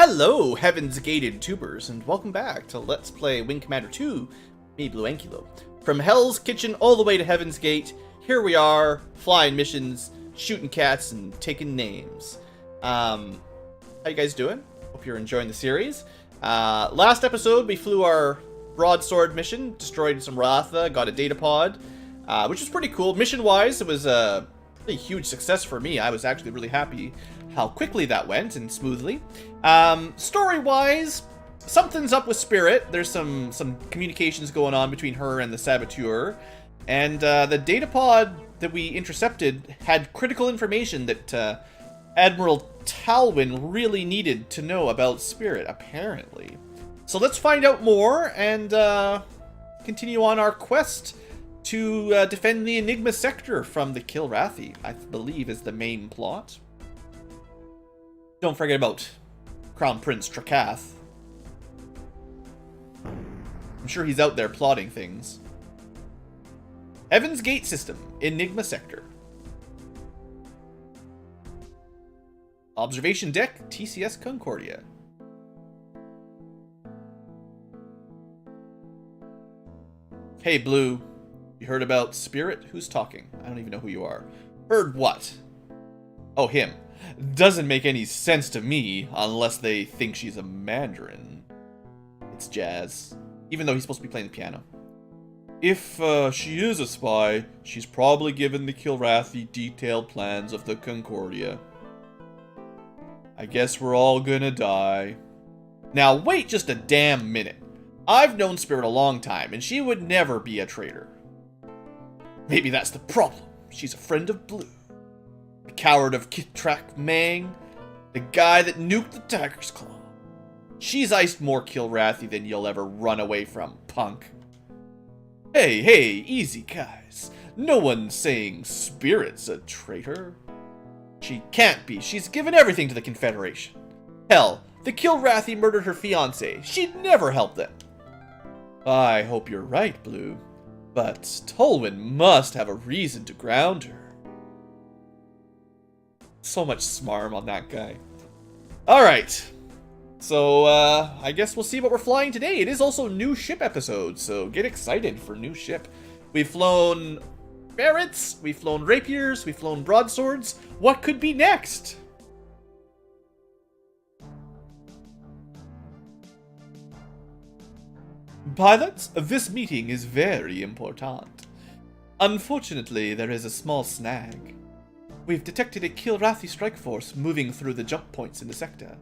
Hello, Heaven's Gated tubers, and welcome back to Let's Play Wing Commander 2, me, BlueAnkylo. From Hell's Kitchen all the way to Heaven's Gate, here we are, flying missions, shooting cats, and taking names. How you guys doing? Hope you're enjoying the series. Last episode, we flew our broadsword mission, destroyed some Ratha, got a data pod, which was pretty cool. Mission-wise, it was a really huge success for me. I was actually really happy how quickly that went and smoothly. Story-wise, something's up with Spirit. There's some communications going on between her and the Saboteur. And the data pod that we intercepted had critical information that Admiral Talwyn really needed to know about Spirit, apparently. So let's find out more and continue on our quest to defend the Enigma sector from the Kilrathi, I believe is the main plot. Don't forget about Crown Prince Trakath. I'm sure he's out there plotting things. Heaven's Gate System, Enigma Sector. Observation Deck, TCS Concordia. Hey, Blue. You heard about Spirit? Who's talking? I don't even know who you are. Heard what? Oh, him. Doesn't make any sense to me unless they think she's a Mandarin. It's Jazz. Even though he's supposed to be playing the piano. If she is a spy, she's probably given the Kilrathi detailed plans of the Concordia. I guess we're all gonna die. Now wait just a damn minute. I've known Spirit a long time, and she would never be a traitor. Maybe that's the problem. She's a friend of Blue. The coward of Kitrak Mang. The guy that nuked the Tiger's Claw. She's iced more Kilrathi than you'll ever run away from, punk. Hey, easy guys. No one's saying Spirit's a traitor. She can't be. She's given everything to the Confederation. Hell, the Kilrathi murdered her fiancé. She'd never help them. I hope you're right, Blue. But Tolwyn must have a reason to ground her. So much smarm on that guy. Alright. So, I guess we'll see what we're flying today. It is also new ship episode, so get excited for new ship. We've flown ferrets, we've flown rapiers, we've flown broadswords. What could be next? Pilots, this meeting is very important. Unfortunately, there is a small snag. We've detected a Kilrathi strike force moving through the jump points in the sector.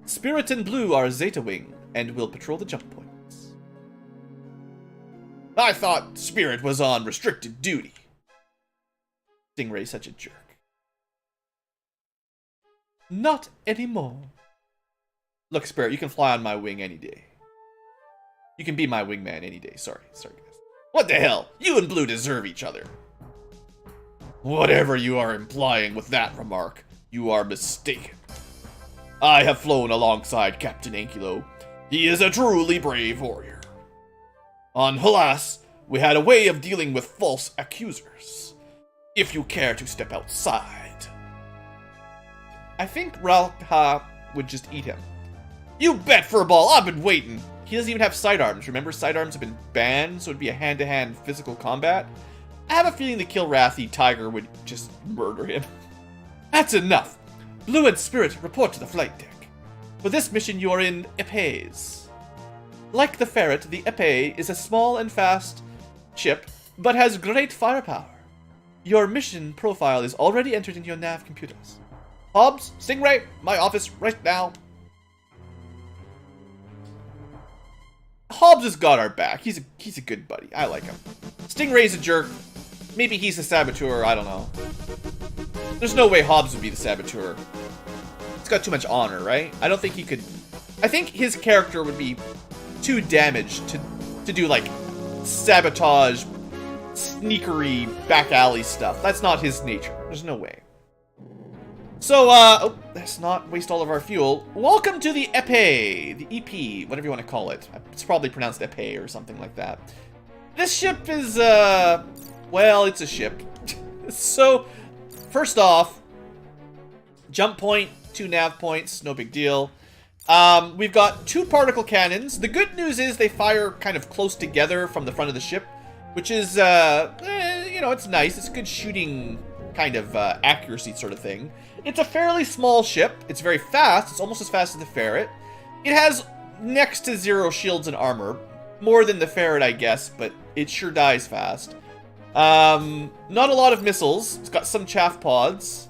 Spirit and Blue are Zeta Wing, and will patrol the jump points. I thought Spirit was on restricted duty. Stingray's such a jerk. Not anymore. Look, Spirit, you can fly on my wing any day. You can be my wingman any day. Sorry guys. What the hell? You and Blue deserve each other. Whatever you are implying with that remark, you are mistaken. I have flown alongside Captain Ankylo. He is a truly brave warrior. On Halas, we had a way of dealing with false accusers. If you care to step outside. I think Ralha would just eat him. You bet for a ball, I've been waiting. He doesn't even have sidearms. Remember, sidearms have been banned, so it'd be a hand-to-hand physical combat. I have a feeling the Kilrathi Tiger would just murder him. That's enough. Blue and Spirit, report to the flight deck. For this mission, you are in Epees. Like the ferret, the Epee is a small and fast ship, but has great firepower. Your mission profile is already entered into your nav computers. Hobbs, Stingray, my office right now. Hobbs has got our back. He's a good buddy. I like him. Stingray's a jerk. Maybe he's a saboteur. I don't know. There's no way Hobbs would be the saboteur. He's got too much honor, right? I don't think he could. I think his character would be too damaged to do like sabotage, sneakery, back alley stuff. That's not his nature. There's no way. So, let's not waste all of our fuel. Welcome to the Epee, the EP, whatever you want to call it. It's probably pronounced Epee or something like that. This ship is, well, it's a ship. So, first off, jump point, 2 nav points, no big deal. We've got 2 particle cannons. The good news is they fire kind of close together from the front of the ship, which is, you know, it's nice. It's good shooting kind of accuracy sort of thing. It's a fairly small ship. It's very fast. It's almost as fast as the Ferret. It has next to 0 shields and armor. More than the Ferret, I guess, but it sure dies fast. Not a lot of missiles. It's got some chaff pods.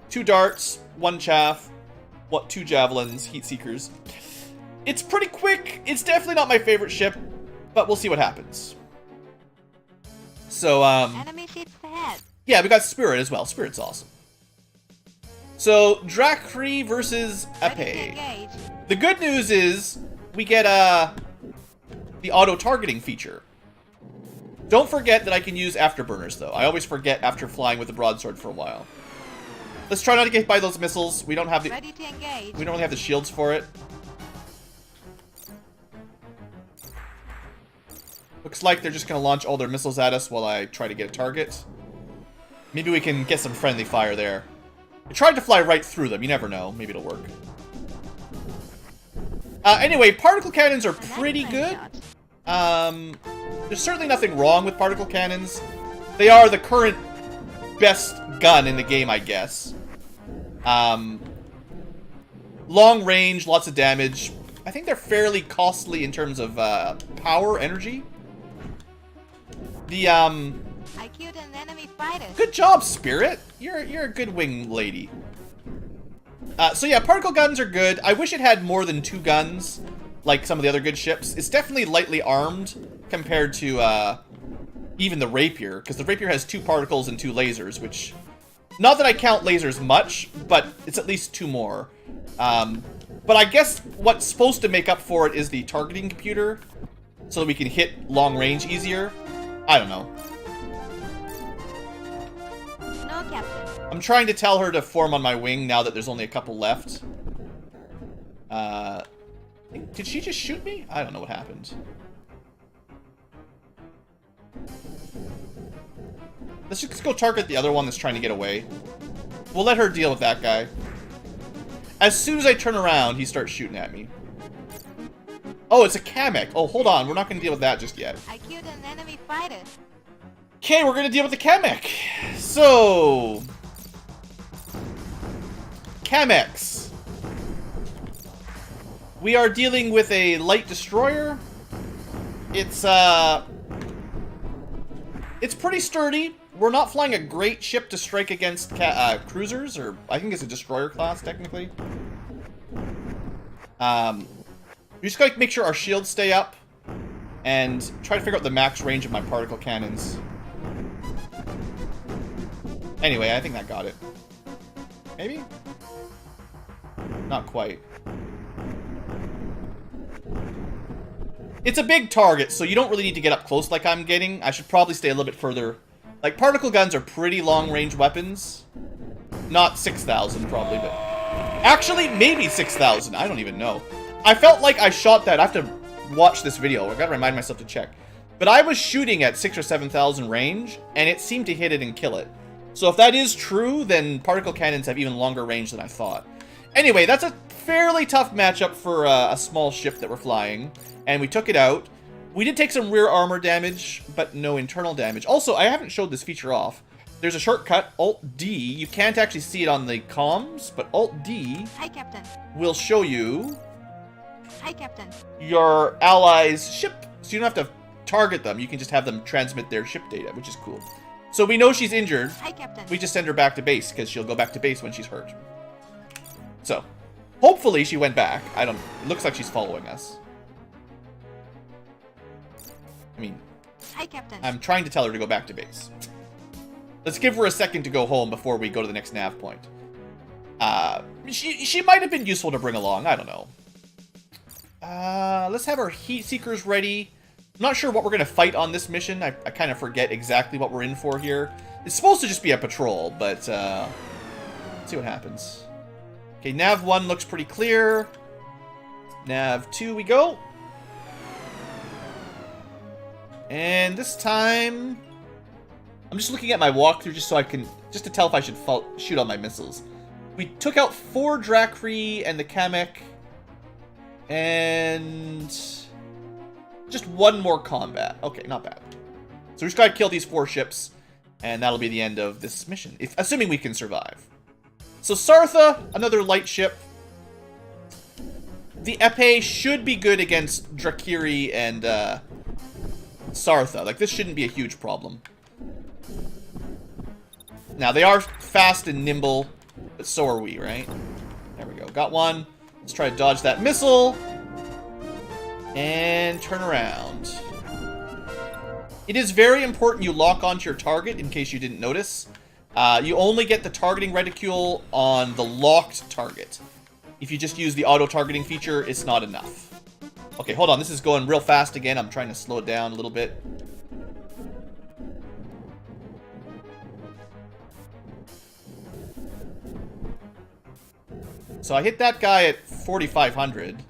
2 darts, 1 chaff, 2 javelins, heat seekers. It's pretty quick. It's definitely not my favorite ship, but we'll see what happens. So, Enemy ships ahead. yeah, we got Spirit as well. Spirit's awesome. So, Drakri versus Epee. The good news is we get the auto-targeting feature. Don't forget that I can use afterburners, though. I always forget after flying with the broadsword for a while. Let's try not to get hit by those missiles. We don't have the Ready to engage. we don't really have the shields for it. Looks like they're just gonna launch all their missiles at us while I try to get a target. Maybe we can get some friendly fire there. I tried to fly right through them. You never know. Maybe it'll work. Anyway, particle cannons are pretty good. There's certainly nothing wrong with particle cannons. They are the current best gun in the game, I guess. Long range, lots of damage. I think they're fairly costly in terms of power, energy. I killed an enemy fighter. Good job, Spirit. You're a good wing lady. So yeah, particle guns are good. I wish it had more than 2 guns, like some of the other good ships. It's definitely lightly armed compared to even the Rapier, because the Rapier has 2 particles and 2 lasers, which, not that I count lasers much, but it's at least 2 more. But I guess what's supposed to make up for it is the targeting computer, so that we can hit long range easier. I don't know. No, Captain. I'm trying to tell her to form on my wing now that there's only a couple left. Did she just shoot me? I don't know what happened. Let's just go target the other one that's trying to get away. We'll let her deal with that guy. As soon as I turn around, he starts shooting at me. Oh, it's a Kamek. Oh, hold on. We're not going to deal with that just yet. I killed an enemy fighter. Okay, we're going to deal with the Kamek. So... Kameks. We are dealing with a light destroyer. It's pretty sturdy. We're not flying a great ship to strike against cruisers, or I think it's a destroyer class, technically. We just gotta make sure our shields stay up, and try to figure out the max range of my particle cannons. Anyway, I think that got it. Maybe? Not quite. It's a big target, so you don't really need to get up close like I'm getting. I should probably stay a little bit further. Like, particle guns are pretty long-range weapons. Not 6,000, probably, but... Actually, maybe 6,000. I don't even know. I felt like I shot that. I have to watch this video. I gotta remind myself to check. But I was shooting at 6,000 or 7,000 range, and it seemed to hit it and kill it. So if that is true, then particle cannons have even longer range than I thought. Anyway, that's a fairly tough matchup for a small ship that we're flying. And we took it out. We did take some rear armor damage, but no internal damage. Also, I haven't showed this feature off. There's a shortcut, Alt-D. You can't actually see it on the comms, but Alt-D will show you your allies' ship. So you don't have to target them. You can just have them transmit their ship data, which is cool. So we know she's injured. We just send her back to base, because she'll go back to base when she's hurt. So, hopefully she went back. It looks like she's following us. I mean, I'm trying to tell her to go back to base. Let's give her a second to go home before we go to the next nav point. She might have been useful to bring along. I don't know. Let's have our heat seekers ready. I'm not sure what we're going to fight on this mission. I kind of forget exactly what we're in for here. It's supposed to just be a patrol, but let's see what happens. Okay, nav 1 looks pretty clear. Nav 2 we go. And this time, I'm just looking at my walkthrough just so I can, just to tell if I should shoot all my missiles. We took out 4 Drakri and the Kamek. And just one more combat. Okay, not bad. So we just gotta kill these 4 ships, and that'll be the end of this mission, assuming we can survive. So Sartha, another light ship. The Epee should be good against Drakiri and Sartha. Like, this shouldn't be a huge problem. Now, they are fast and nimble, but so are we, right? There we go. Got one. Let's try to dodge that missile. And turn around. It is very important you lock onto your target, in case you didn't notice. You only get the targeting reticule on the locked target. If you just use the auto-targeting feature, it's not enough. Okay, hold on. This is going real fast again. I'm trying to slow it down a little bit. So I hit that guy at 4,500.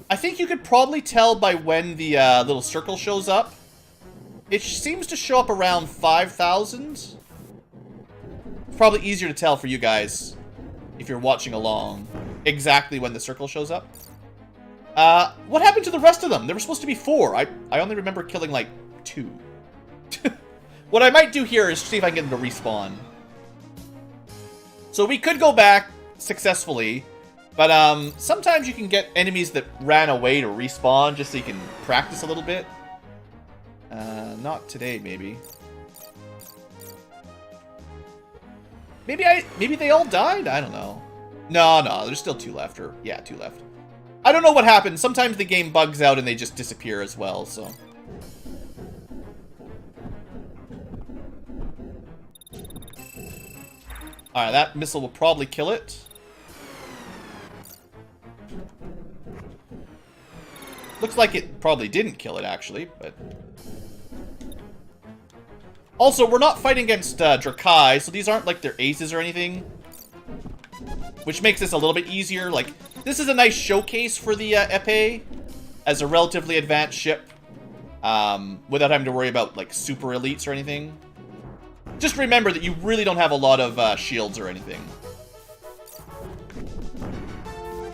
I think you could probably tell by when the little circle shows up. It seems to show up around 5,000. It's probably easier to tell for you guys if you're watching along exactly when the circle shows up. What happened to the rest of them? There were supposed to be 4. I only remember killing like 2. What I might do here is see if I can get them to respawn. So we could go back successfully, but sometimes you can get enemies that ran away to respawn just so you can practice a little bit. Not today, maybe. Maybe they all died? I don't know. No, there's still 2 left, or yeah, 2 left. I don't know what happened. Sometimes the game bugs out and they just disappear as well, so. Alright, that missile will probably kill it. Looks like it probably didn't kill it, actually, but... Also, we're not fighting against Drakai, so these aren't like their aces or anything. Which makes this a little bit easier. Like, this is a nice showcase for the Epee as a relatively advanced ship. Without having to worry about, like, super elites or anything. Just remember that you really don't have a lot of shields or anything.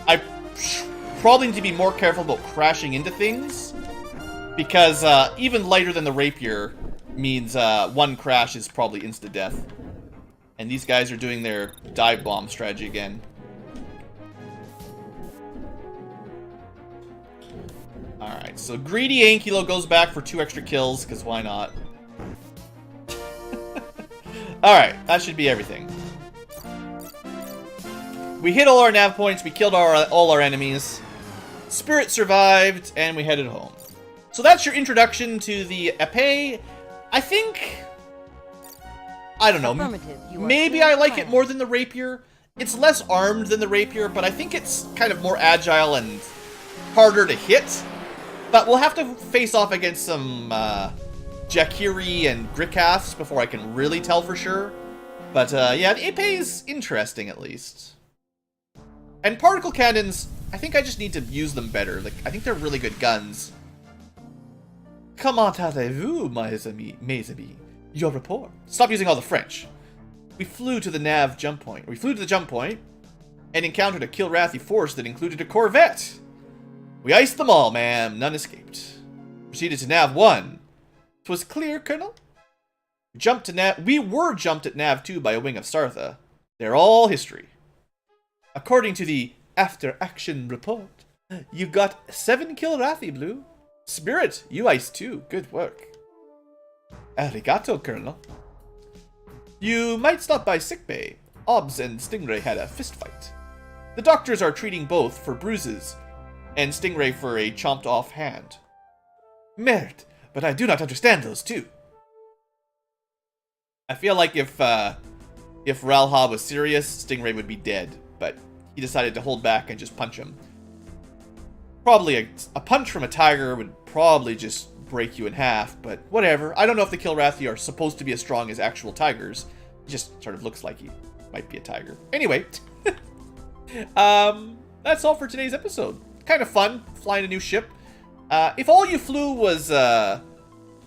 I probably need to be more careful about crashing into things. Because even lighter than the rapier means 1 crash is probably insta-death. And these guys are doing their dive bomb strategy again. Alright, so Greedy Ankylo goes back for 2 extra kills, because why not? Alright, that should be everything. We hit all our nav points, we killed all our enemies. Spirit survived, and we headed home. So that's your introduction to the Epee. I think... I don't know. Maybe I like it more than the rapier. It's less armed than the rapier, but I think it's kind of more agile and harder to hit. But we'll have to face off against some Jakiri and Grikaths before I can really tell for sure. But yeah, the Epee is interesting at least. And particle cannons, I think I just need to use them better. Like, I think they're really good guns. Comment allez-vous, mes amis? Your report. Stop using all the French. We flew to the nav jump point. We flew to the jump point and encountered a Kilrathi force that included a corvette. We iced them all, ma'am. None escaped. Proceeded to nav 1. 'Twas clear, Colonel. We were jumped at nav 2 by a wing of Sartha. They're all history. According to the after-action report, you got 7 Kilrathi, Blue. Spirit, you iced 2. Good work. Arigato, Colonel. You might stop by sickbay. Obs and Stingray had a fistfight. The doctors are treating both for bruises, and Stingray for a chomped-off hand. Merde, but I do not understand those two. I feel like if Ralha was serious, Stingray would be dead, but he decided to hold back and just punch him. Probably a punch from a tiger would probably just break you in half, but whatever. I don't know if the Kilrathi are supposed to be as strong as actual tigers. It just sort of looks like he might be a tiger. Anyway, that's all for today's episode. Kind of fun, flying a new ship. If all you flew was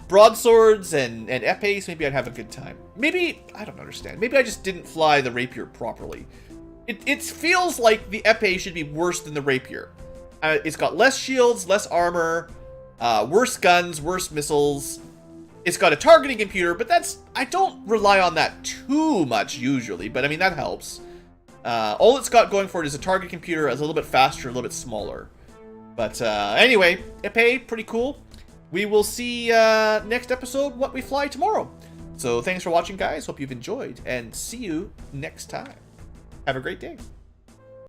broadswords and Epees, maybe I'd have a good time. Maybe, I don't understand. Maybe I just didn't fly the rapier properly. It feels like the Epee should be worse than the Rapier. It's got less shields, less armor, worse guns, worse missiles. It's got a targeting computer, but I don't rely on that too much usually, but I mean, that helps. All it's got going for it is a target computer, is a little bit faster, a little bit smaller. But anyway, Epee, pretty cool. We will see next episode what we fly tomorrow. So thanks for watching, guys. Hope you've enjoyed, and see you next time. Have a great day.